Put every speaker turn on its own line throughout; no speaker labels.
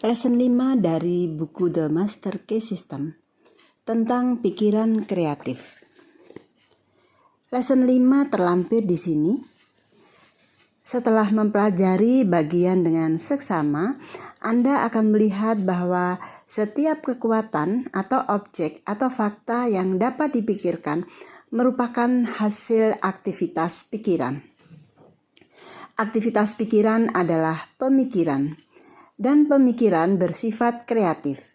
Lesson 5 dari buku The Master Key System tentang pikiran kreatif. Lesson 5 terlampir di sini. Setelah mempelajari bagian dengan seksama, Anda akan melihat bahwa setiap kekuatan atau objek atau fakta yang dapat dipikirkan merupakan hasil aktivitas pikiran. Aktivitas pikiran adalah pemikiran. Dan pemikiran bersifat kreatif.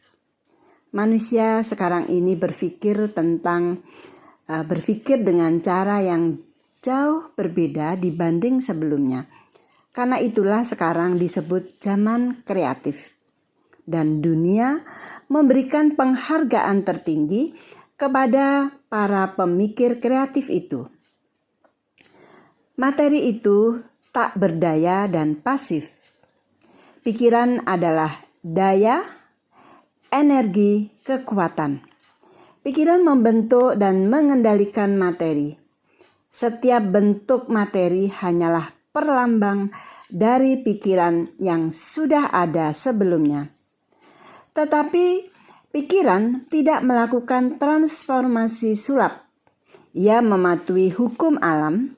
Manusia sekarang ini berpikir dengan cara yang jauh berbeda dibanding sebelumnya. Karena itulah sekarang disebut zaman kreatif. Dan dunia memberikan penghargaan tertinggi kepada para pemikir kreatif itu. Materi itu tak berdaya dan pasif. Pikiran adalah daya, energi, kekuatan. Pikiran membentuk dan mengendalikan materi. Setiap bentuk materi hanyalah perlambang dari pikiran yang sudah ada sebelumnya. Tetapi pikiran tidak melakukan transformasi sulap. Ia mematuhi hukum alam.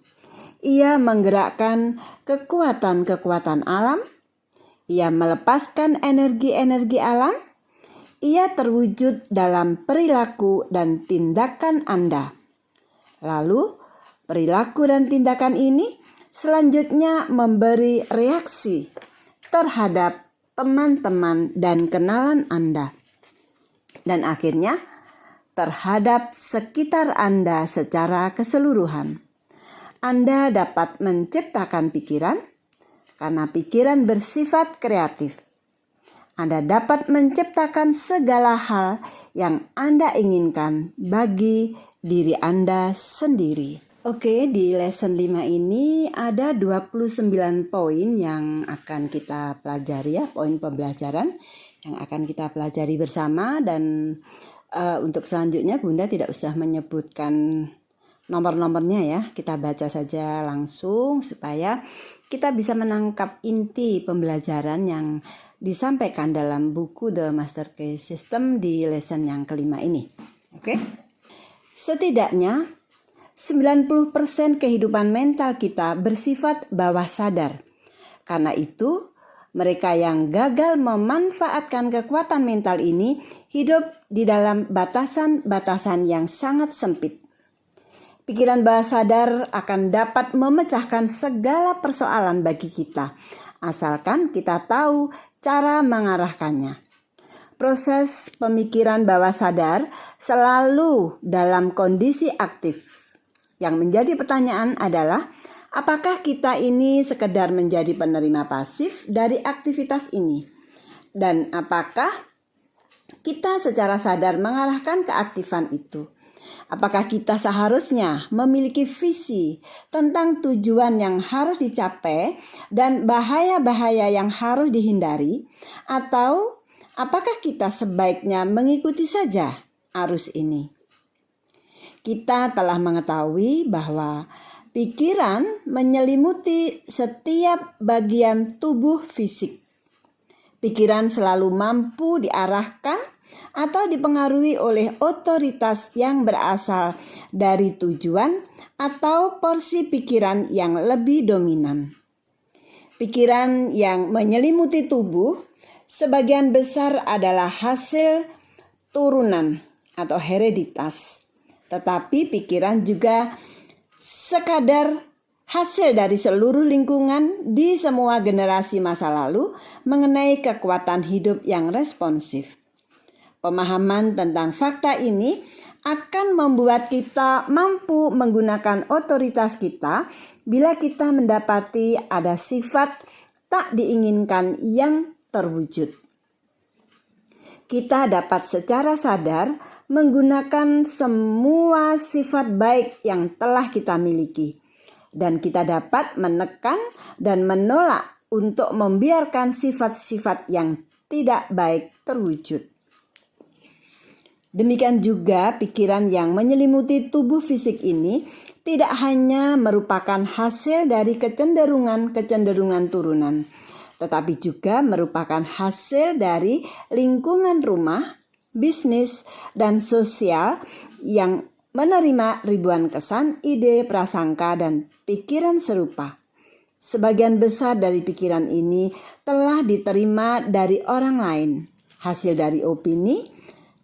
Ia menggerakkan kekuatan-kekuatan alam. Ia melepaskan energi-energi alam. Ia terwujud dalam perilaku dan tindakan Anda. Lalu, perilaku dan tindakan ini selanjutnya memberi reaksi terhadap teman-teman dan kenalan Anda. Dan akhirnya, terhadap sekitar Anda secara keseluruhan. Anda dapat menciptakan pikiran, karena pikiran bersifat kreatif. Anda dapat menciptakan segala hal yang Anda inginkan bagi diri Anda sendiri. Oke, di lesson 5 ini ada 29 poin yang akan kita pelajari ya, poin pembelajaran yang akan kita pelajari bersama. Dan untuk selanjutnya Bunda tidak usah menyebutkan nomor-nomornya ya, kita baca saja langsung supaya kita bisa menangkap inti pembelajaran yang disampaikan dalam buku The Master Key System di lesson yang kelima ini. Oke? Setidaknya 90% kehidupan mental kita bersifat bawah sadar. Karena itu, mereka yang gagal memanfaatkan kekuatan mental ini hidup di dalam batasan-batasan yang sangat sempit. Pikiran bawah sadar akan dapat memecahkan segala persoalan bagi kita, asalkan kita tahu cara mengarahkannya. Proses pemikiran bawah sadar selalu dalam kondisi aktif. Yang menjadi pertanyaan adalah, apakah kita ini sekedar menjadi penerima pasif dari aktivitas ini? Dan apakah kita secara sadar mengarahkan keaktifan itu? Apakah kita seharusnya memiliki visi tentang tujuan yang harus dicapai dan bahaya-bahaya yang harus dihindari? Atau apakah kita sebaiknya mengikuti saja arus ini? Kita telah mengetahui bahwa pikiran menyelimuti setiap bagian tubuh fisik. Pikiran selalu mampu diarahkan atau dipengaruhi oleh otoritas yang berasal dari tujuan atau porsi pikiran yang lebih dominan. Pikiran yang menyelimuti tubuh sebagian besar adalah hasil turunan atau hereditas. Tetapi pikiran juga sekadar hasil dari seluruh lingkungan di semua generasi masa lalu mengenai kekuatan hidup yang responsif. Pemahaman tentang fakta ini akan membuat kita mampu menggunakan otoritas kita bila kita mendapati ada sifat tak diinginkan yang terwujud. Kita dapat secara sadar menggunakan semua sifat baik yang telah kita miliki. Dan kita dapat menekan dan menolak untuk membiarkan sifat-sifat yang tidak baik terwujud. Demikian juga pikiran yang menyelimuti tubuh fisik ini tidak hanya merupakan hasil dari kecenderungan turunan, tetapi juga merupakan hasil dari lingkungan rumah, bisnis, dan sosial yang menerima ribuan kesan, ide, prasangka, dan pikiran serupa. Sebagian besar dari pikiran ini telah diterima dari orang lain, hasil dari opini,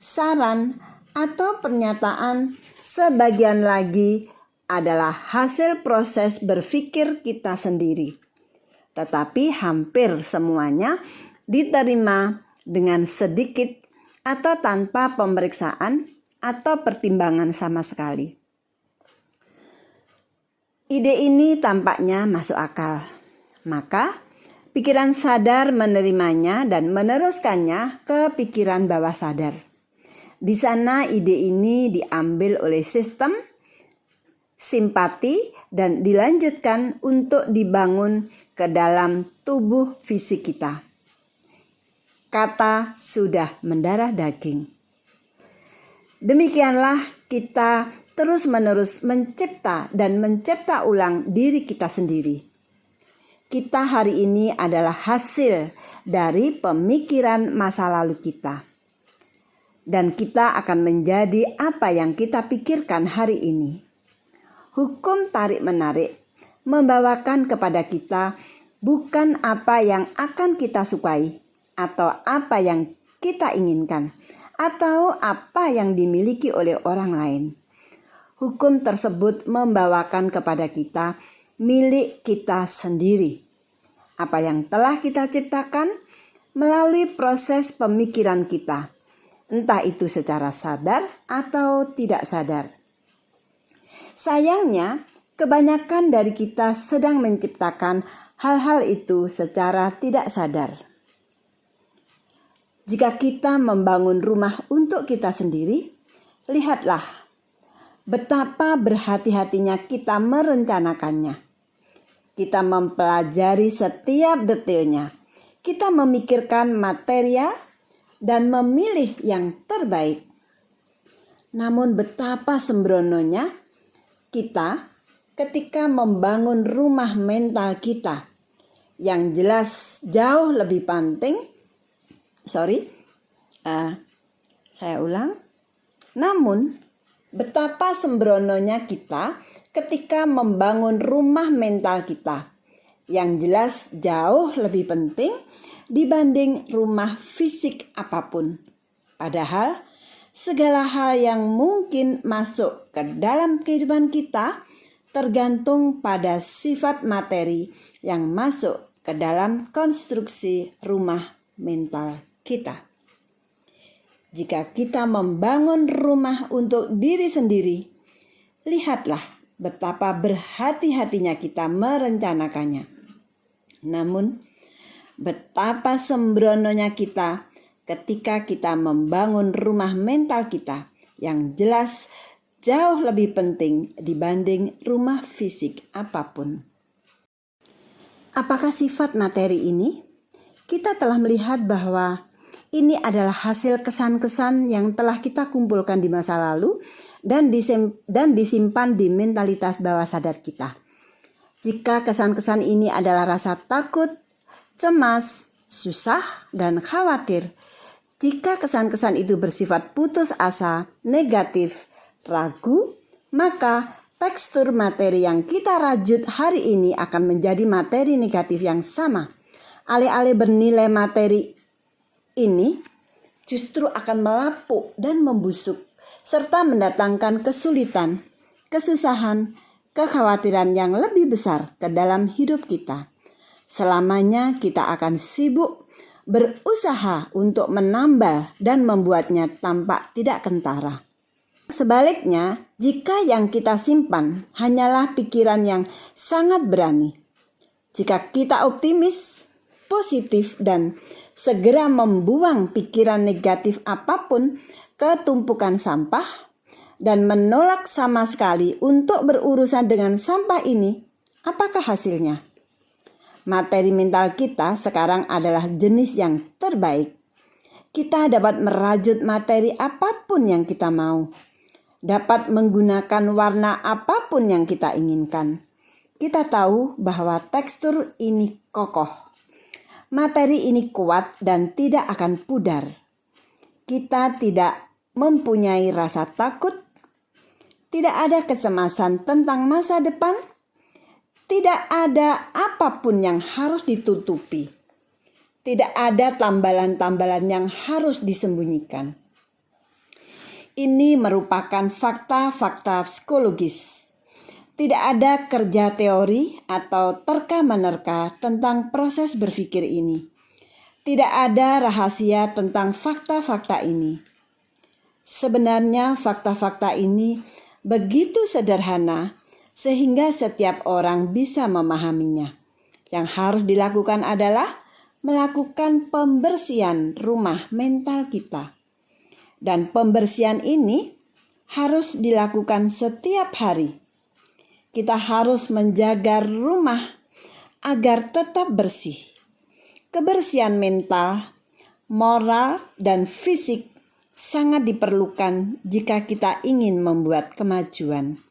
saran, atau pernyataan. Sebagian lagi adalah hasil proses berpikir kita sendiri. Tetapi hampir semuanya diterima dengan sedikit atau tanpa pemeriksaan atau pertimbangan sama sekali. Ide ini tampaknya masuk akal, maka pikiran sadar menerimanya dan meneruskannya ke pikiran bawah sadar. Di sana ide ini diambil oleh sistem simpati dan dilanjutkan untuk dibangun ke dalam tubuh fisik kita. Kata sudah mendarah daging. Demikianlah kita terus-menerus mencipta dan mencipta ulang diri kita sendiri. Kita hari ini adalah hasil dari pemikiran masa lalu kita. Dan kita akan menjadi apa yang kita pikirkan hari ini. Hukum tarik-menarik membawakan kepada kita bukan apa yang akan kita sukai atau apa yang kita inginkan atau apa yang dimiliki oleh orang lain. Hukum tersebut membawakan kepada kita milik kita sendiri. Apa yang telah kita ciptakan melalui proses pemikiran kita, entah itu secara sadar atau tidak sadar. Sayangnya, kebanyakan dari kita sedang menciptakan hal-hal itu secara tidak sadar. Jika kita membangun rumah untuk kita sendiri, lihatlah betapa berhati-hatinya kita merencanakannya. Kita mempelajari setiap detailnya. Kita memikirkan material dan memilih yang terbaik. Namun betapa sembrononya kita ketika membangun rumah mental kita yang jelas jauh lebih penting. Namun betapa sembrononya kita ketika membangun rumah mental kita yang jelas jauh lebih penting dibanding rumah fisik apapun. Padahal segala hal yang mungkin masuk ke dalam kehidupan kita tergantung pada sifat materi yang masuk ke dalam konstruksi rumah mental kita. Jika kita membangun rumah untuk diri sendiri, lihatlah betapa berhati-hatinya kita merencanakannya. Namun, betapa sembrononya kita ketika kita membangun rumah mental kita yang jelas jauh lebih penting dibanding rumah fisik apapun. Apakah sifat materi ini? Kita telah melihat bahwa ini adalah hasil kesan-kesan yang telah kita kumpulkan di masa lalu dan disimpan di mentalitas bawah sadar kita. Jika kesan-kesan ini adalah rasa takut, cemas, susah, dan khawatir, jika kesan-kesan itu bersifat putus asa, negatif, ragu, maka tekstur materi yang kita rajut hari ini akan menjadi materi negatif yang sama. Alih-alih bernilai materi ini justru akan melapuk dan membusuk, serta mendatangkan kesulitan, kesusahan, kekhawatiran yang lebih besar ke dalam hidup kita. Selamanya kita akan sibuk berusaha untuk menambal dan membuatnya tampak tidak kentara. Sebaliknya, jika yang kita simpan hanyalah pikiran yang sangat berani, jika kita optimis, positif, dan segera membuang pikiran negatif apapun ke tumpukan sampah dan menolak sama sekali untuk berurusan dengan sampah ini, apakah hasilnya? Materi mental kita sekarang adalah jenis yang terbaik. Kita dapat merajut materi apapun yang kita mau, dapat menggunakan warna apapun yang kita inginkan. Kita tahu bahwa tekstur ini kokoh. materi ini kuat dan tidak akan pudar. Kita tidak mempunyai rasa takut, tidak ada kecemasan tentang masa depan, tidak ada apapun yang harus ditutupi, tidak ada tambalan-tambalan yang harus disembunyikan. Ini merupakan fakta-fakta psikologis. Tidak ada kerja teori atau terka-menerka tentang proses berpikir ini. Tidak ada rahasia tentang fakta-fakta ini. Sebenarnya fakta-fakta ini begitu sederhana sehingga setiap orang bisa memahaminya. Yang harus dilakukan adalah melakukan pembersihan rumah mental kita. Dan pembersihan ini harus dilakukan setiap hari. Kita harus menjaga rumah agar tetap bersih. Kebersihan mental, moral, dan fisik sangat diperlukan jika kita ingin membuat kemajuan.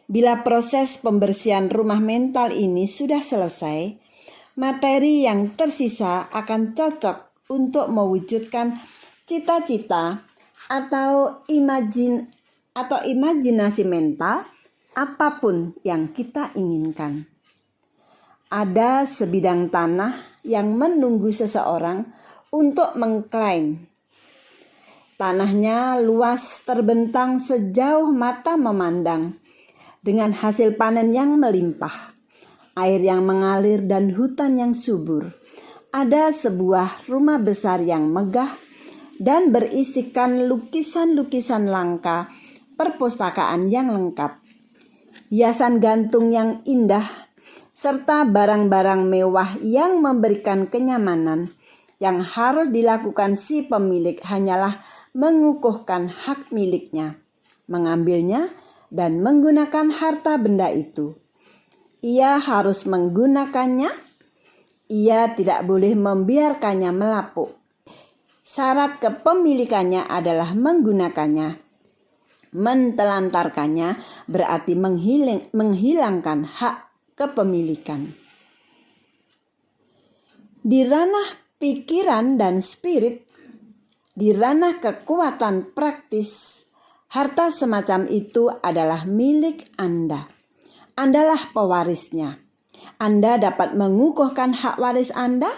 Bila proses pembersihan rumah mental ini sudah selesai, materi yang tersisa akan cocok untuk mewujudkan cita-cita atau imajinasi mental apapun yang kita inginkan. Ada sebidang tanah yang menunggu seseorang untuk mengklaim. Tanahnya luas terbentang sejauh mata memandang, dengan hasil panen yang melimpah, air yang mengalir dan hutan yang subur. Ada sebuah rumah besar yang megah dan berisikan lukisan-lukisan langka, perpustakaan yang lengkap, hiasan gantung yang indah, serta barang-barang mewah yang memberikan kenyamanan. Yang harus dilakukan si pemilik hanyalah mengukuhkan hak miliknya, mengambilnya, dan menggunakan harta benda itu. Ia harus menggunakannya, ia tidak boleh membiarkannya melapuk. Syarat kepemilikannya adalah menggunakannya. Mentelantarkannya berarti menghilangkan hak kepemilikan. Di ranah pikiran dan spirit, di ranah kekuatan praktis, harta semacam itu adalah milik Anda. Andalah pewarisnya. Anda dapat mengukuhkan hak waris Anda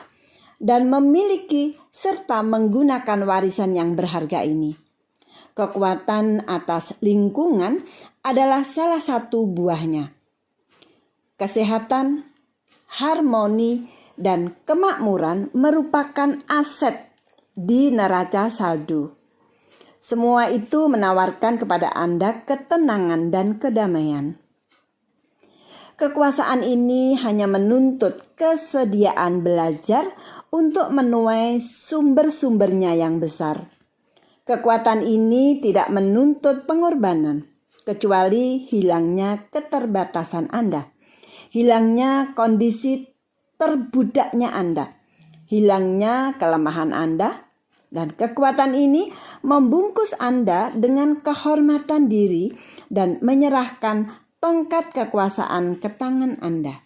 dan memiliki serta menggunakan warisan yang berharga ini. Kekuatan atas lingkungan adalah salah satu buahnya. Kesehatan, harmoni, dan kemakmuran merupakan aset di neraca saldo. Semua itu menawarkan kepada Anda ketenangan dan kedamaian. Kekuasaan ini hanya menuntut kesediaan belajar untuk menuai sumber-sumbernya yang besar. Kekuatan ini tidak menuntut pengorbanan, kecuali hilangnya keterbatasan Anda, hilangnya kondisi terbudaknya Anda, hilangnya kelemahan Anda, dan kekuatan ini membungkus Anda dengan kehormatan diri dan menyerahkan tongkat kekuasaan ke tangan Anda.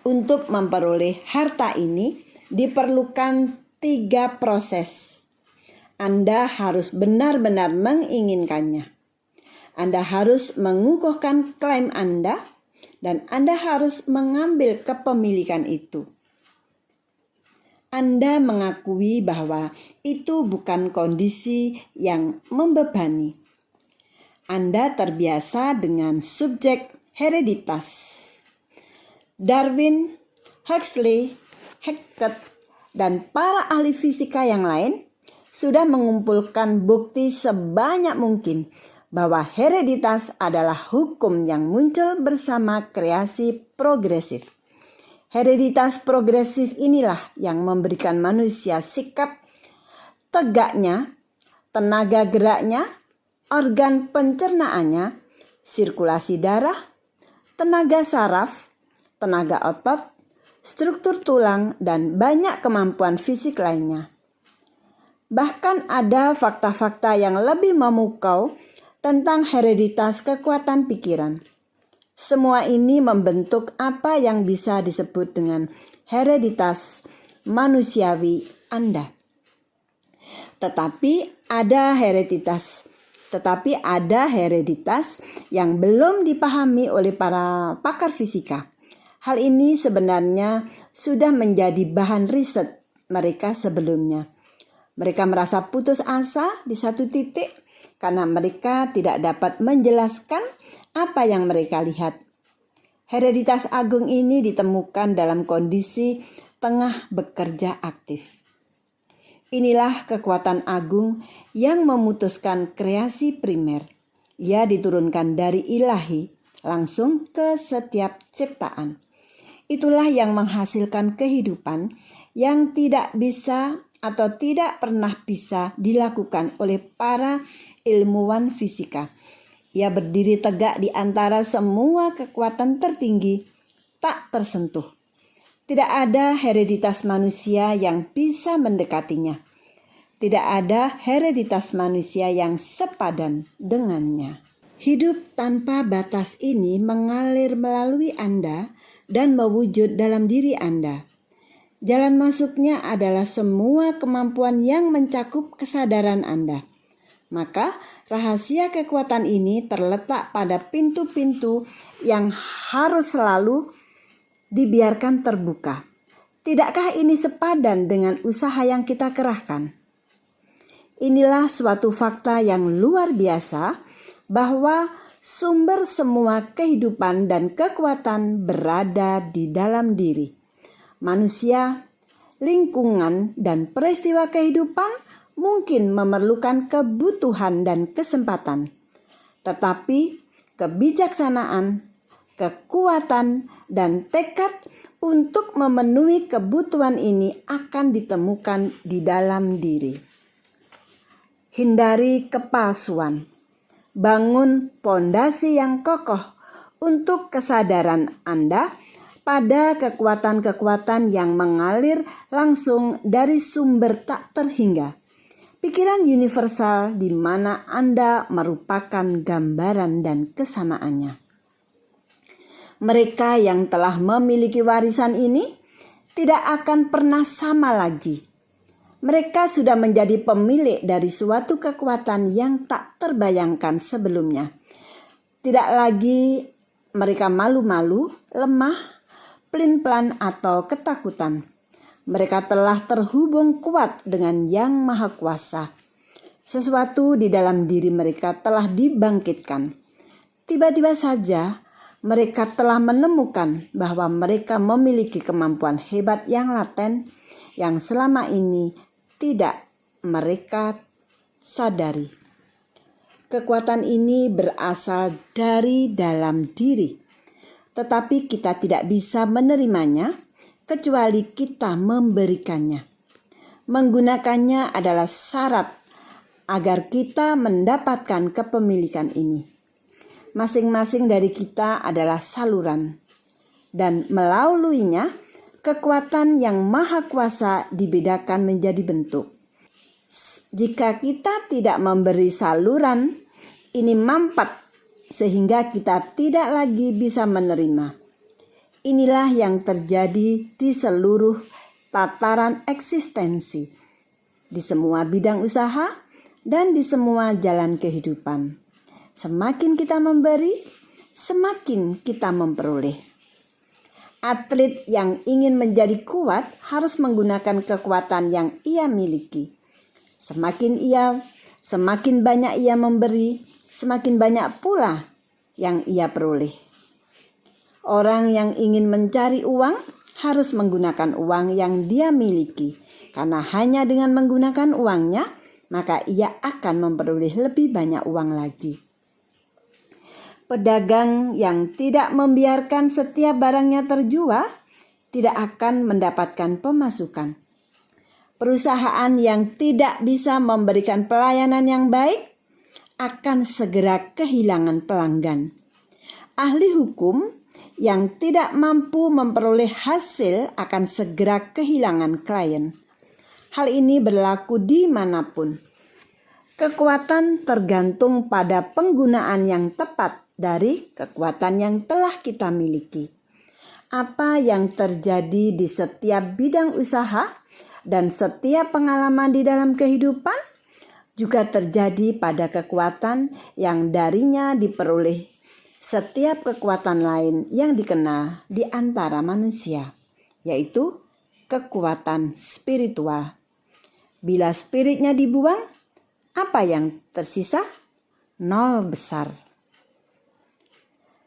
Untuk memperoleh harta ini diperlukan 3 proses. Anda harus benar-benar menginginkannya. Anda harus mengukuhkan klaim Anda, dan Anda harus mengambil kepemilikan itu. Anda mengakui bahwa itu bukan kondisi yang membebani. Anda terbiasa dengan subjek hereditas. Darwin, Huxley, Haeckel, dan para ahli fisika yang lain sudah mengumpulkan bukti sebanyak mungkin bahwa hereditas adalah hukum yang muncul bersama kreasi progresif. Hereditas progresif inilah yang memberikan manusia sikap tegaknya, tenaga geraknya, organ pencernaannya, sirkulasi darah, tenaga saraf, tenaga otot, struktur tulang, dan banyak kemampuan fisik lainnya. Bahkan ada fakta-fakta yang lebih memukau tentang hereditas kekuatan pikiran. Semua ini membentuk apa yang bisa disebut dengan hereditas manusiawi Anda. Tetapi ada hereditas yang belum dipahami oleh para pakar fisika. Hal ini sebenarnya sudah menjadi bahan riset mereka sebelumnya. Mereka merasa putus asa di satu titik karena mereka tidak dapat menjelaskan apa yang mereka lihat. Hereditas agung ini ditemukan dalam kondisi tengah bekerja aktif. Inilah kekuatan agung yang memutuskan kreasi primer. Ia diturunkan dari ilahi langsung ke setiap ciptaan. Itulah yang menghasilkan kehidupan yang tidak bisa atau tidak pernah bisa dilakukan oleh para ilmuwan fisika. Ia berdiri tegak di antara semua kekuatan tertinggi, tak tersentuh. Tidak ada hereditas manusia yang bisa mendekatinya. Tidak ada hereditas manusia yang sepadan dengannya. Hidup tanpa batas ini mengalir melalui Anda dan mewujud dalam diri Anda. Jalan masuknya adalah semua kemampuan yang mencakup kesadaran Anda. Maka rahasia kekuatan ini terletak pada pintu-pintu yang harus selalu dibiarkan terbuka. Tidakkah ini sepadan dengan usaha yang kita kerahkan? Inilah suatu fakta yang luar biasa bahwa sumber semua kehidupan dan kekuatan berada di dalam diri. Manusia, lingkungan, dan peristiwa kehidupan mungkin memerlukan kebutuhan dan kesempatan. Tetapi kebijaksanaan, kekuatan, dan tekad untuk memenuhi kebutuhan ini akan ditemukan di dalam diri. Hindari kepalsuan. Bangun pondasi yang kokoh untuk kesadaran Anda pada kekuatan-kekuatan yang mengalir langsung dari sumber tak terhingga. Pikiran universal di mana Anda merupakan gambaran dan kesamaannya. Mereka yang telah memiliki warisan ini tidak akan pernah sama lagi. Mereka sudah menjadi pemilik dari suatu kekuatan yang tak terbayangkan sebelumnya. Tidak lagi mereka malu-malu, lemah, pelin-pelan atau ketakutan. Mereka telah terhubung kuat dengan Yang Maha Kuasa. Sesuatu di dalam diri mereka telah dibangkitkan. Tiba-tiba saja mereka telah menemukan bahwa mereka memiliki kemampuan hebat yang laten yang selama ini tidak mereka sadari. Kekuatan ini berasal dari dalam diri, tetapi kita tidak bisa menerimanya kecuali kita memberikannya. Menggunakannya adalah syarat agar kita mendapatkan kepemilikan ini. Masing-masing dari kita adalah saluran, dan melaluinya kekuatan yang maha kuasa dibedakan menjadi bentuk. Jika kita tidak memberi saluran, ini mampat sehingga kita tidak lagi bisa menerima. Inilah yang terjadi di seluruh tataran eksistensi, di semua bidang usaha, dan di semua jalan kehidupan. Semakin kita memberi, semakin kita memperoleh. Atlet yang ingin menjadi kuat harus menggunakan kekuatan yang ia miliki. Semakin banyak ia memberi, semakin banyak pula yang ia peroleh. Orang yang ingin mencari uang harus menggunakan uang yang dia miliki, karena hanya dengan menggunakan uangnya, maka ia akan memperoleh lebih banyak uang lagi. Pedagang yang tidak membiarkan setiap barangnya terjual tidak akan mendapatkan pemasukan. Perusahaan yang tidak bisa memberikan pelayanan yang baik akan segera kehilangan pelanggan. Ahli hukum yang tidak mampu memperoleh hasil akan segera kehilangan klien. Hal ini berlaku dimanapun. Kekuatan tergantung pada penggunaan yang tepat dari kekuatan yang telah kita miliki. apa yang terjadi di setiap bidang usaha dan setiap pengalaman di dalam kehidupan juga terjadi pada kekuatan yang darinya diperoleh setiap kekuatan lain yang dikenal di antara manusia, yaitu kekuatan spiritual. Bila spiritnya dibuang, apa yang tersisa? Nol besar.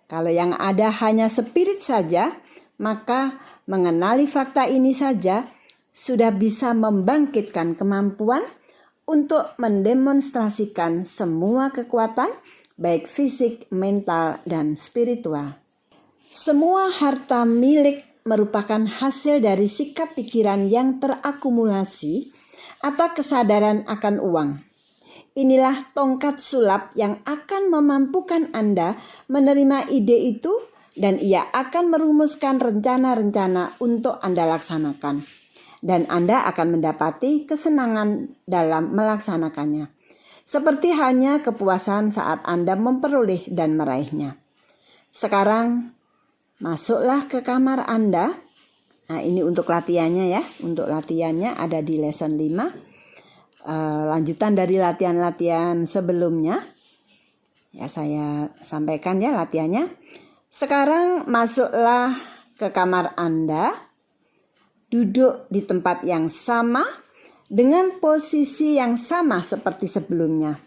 Kalau yang ada hanya spirit saja, maka mengenali fakta ini saja sudah bisa membangkitkan kemampuan untuk mendemonstrasikan semua kekuatan, baik fisik, mental, dan spiritual. Semua harta milik merupakan hasil dari sikap pikiran yang terakumulasi atau kesadaran akan uang. Inilah tongkat sulap yang akan memampukan Anda menerima ide itu dan ia akan merumuskan rencana-rencana untuk Anda laksanakan. Dan Anda akan mendapati kesenangan dalam melaksanakannya. Seperti halnya kepuasan saat Anda memperoleh dan meraihnya. Sekarang masuklah ke kamar Anda. Nah, ini untuk latihannya ya. Untuk latihannya ada di lesson 5. Lanjutan dari latihan-latihan sebelumnya. Ya, saya sampaikan ya latihannya. Sekarang masuklah ke kamar Anda. Duduk di tempat yang sama dengan posisi yang sama seperti sebelumnya.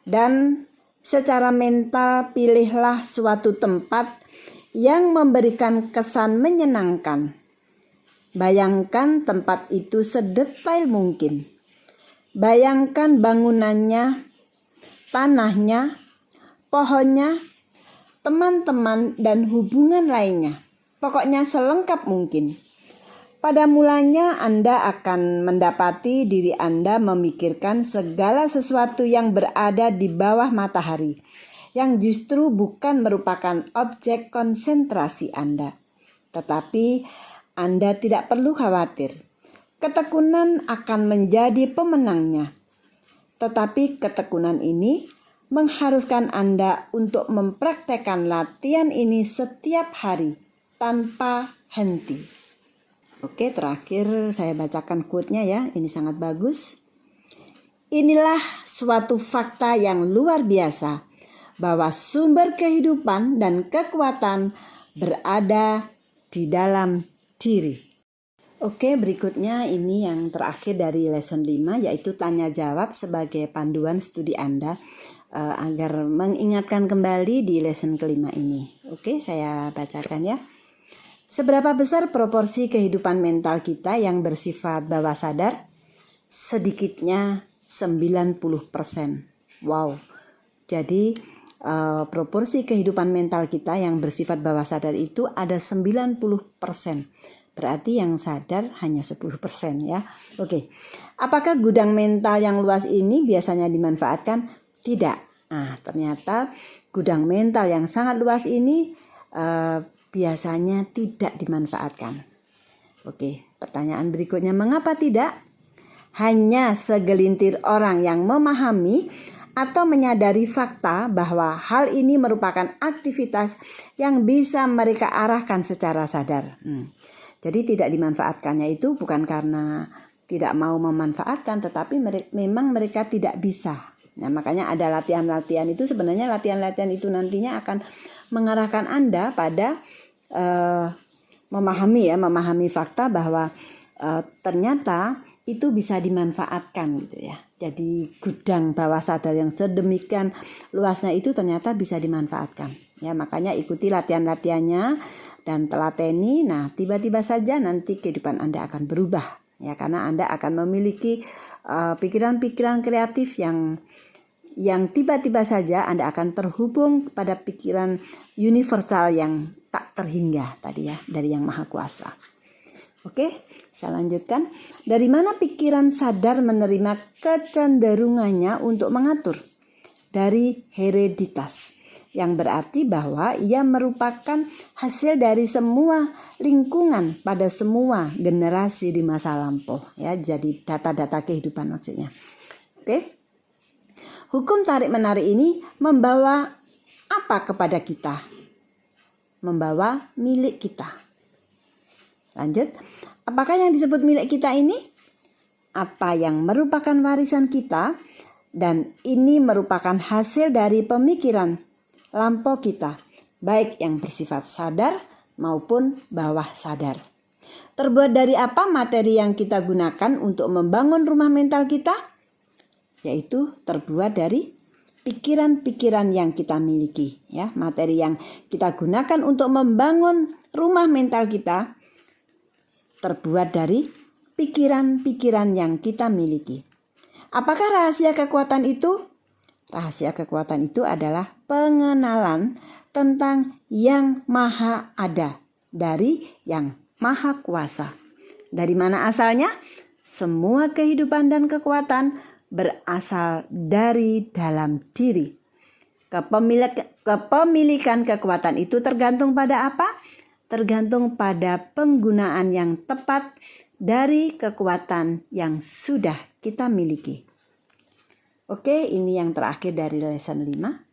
Dan secara mental pilihlah suatu tempat yang memberikan kesan menyenangkan. Bayangkan tempat itu sedetail mungkin. Bayangkan bangunannya, tanahnya, pohonnya, teman-teman, dan hubungan lainnya. Pokoknya selengkap mungkin. Pada mulanya Anda akan mendapati diri Anda memikirkan segala sesuatu yang berada di bawah matahari, yang justru bukan merupakan objek konsentrasi Anda. Tetapi Anda tidak perlu khawatir. Ketekunan akan menjadi pemenangnya. Tetapi ketekunan ini mengharuskan Anda untuk mempraktekkan latihan ini setiap hari tanpa henti. Oke, terakhir saya bacakan quote-nya ya. Ini sangat bagus. Inilah suatu fakta yang luar biasa bahwa sumber kehidupan dan kekuatan berada di dalam diri. Oke, berikutnya ini yang terakhir dari lesson 5, yaitu tanya jawab sebagai panduan studi Anda agar mengingatkan kembali di lesson kelima ini. Oke, saya bacakan ya. Seberapa besar proporsi kehidupan mental kita yang bersifat bawah sadar? Sedikitnya 90%. Wow. Jadi proporsi kehidupan mental kita yang bersifat bawah sadar itu ada 90%. Berarti yang sadar hanya 10% ya. Oke. Apakah gudang mental yang luas ini biasanya dimanfaatkan? Tidak. Nah, ternyata gudang mental yang sangat luas ini biasanya tidak dimanfaatkan. Oke, pertanyaan berikutnya, mengapa tidak? Hanya segelintir orang yang memahami atau menyadari fakta bahwa hal ini merupakan aktivitas yang bisa mereka arahkan secara sadar. Jadi tidak dimanfaatkannya itu bukan karena tidak mau memanfaatkan, tetapi memang mereka tidak bisa. Nah, makanya ada latihan-latihan itu, sebenarnya latihan-latihan itu nantinya akan mengarahkan Anda pada memahami fakta bahwa ternyata itu bisa dimanfaatkan gitu ya. Jadi gudang bawah sadar yang sedemikian luasnya itu ternyata bisa dimanfaatkan. Ya, makanya ikuti latihan-latihannya dan telateni. Nah, tiba-tiba saja nanti kehidupan Anda akan berubah ya, karena Anda akan memiliki pikiran-pikiran kreatif yang tiba-tiba saja Anda akan terhubung pada pikiran universal yang tak terhingga tadi ya, dari Yang Maha Kuasa. Oke, saya lanjutkan. Dari mana pikiran sadar menerima kecenderungannya untuk mengatur? Dari hereditas, yang berarti bahwa ia merupakan hasil dari semua lingkungan pada semua generasi di masa lampau ya, jadi data-data kehidupan maksudnya. Oke. Hukum tarik-menarik ini membawa apa kepada kita? Membawa milik kita. Lanjut, apakah yang disebut milik kita ini? Apa yang merupakan warisan kita, dan ini merupakan hasil dari pemikiran lampau kita, baik yang bersifat sadar maupun bawah sadar. Terbuat dari apa materi yang kita gunakan untuk membangun rumah mental kita? Yaitu terbuat dari pikiran-pikiran yang kita miliki, ya. Materi yang kita gunakan untuk membangun rumah mental kita terbuat dari pikiran-pikiran yang kita miliki. Apakah rahasia kekuatan itu? Rahasia kekuatan itu adalah pengenalan tentang yang maha ada dari yang maha kuasa. Dari mana asalnya? Semua kehidupan dan kekuatan berasal dari dalam diri. Kepemilikan kekuatan itu tergantung pada apa? Tergantung pada penggunaan yang tepat dari kekuatan yang sudah kita miliki. Oke, ini yang terakhir dari lesson 5.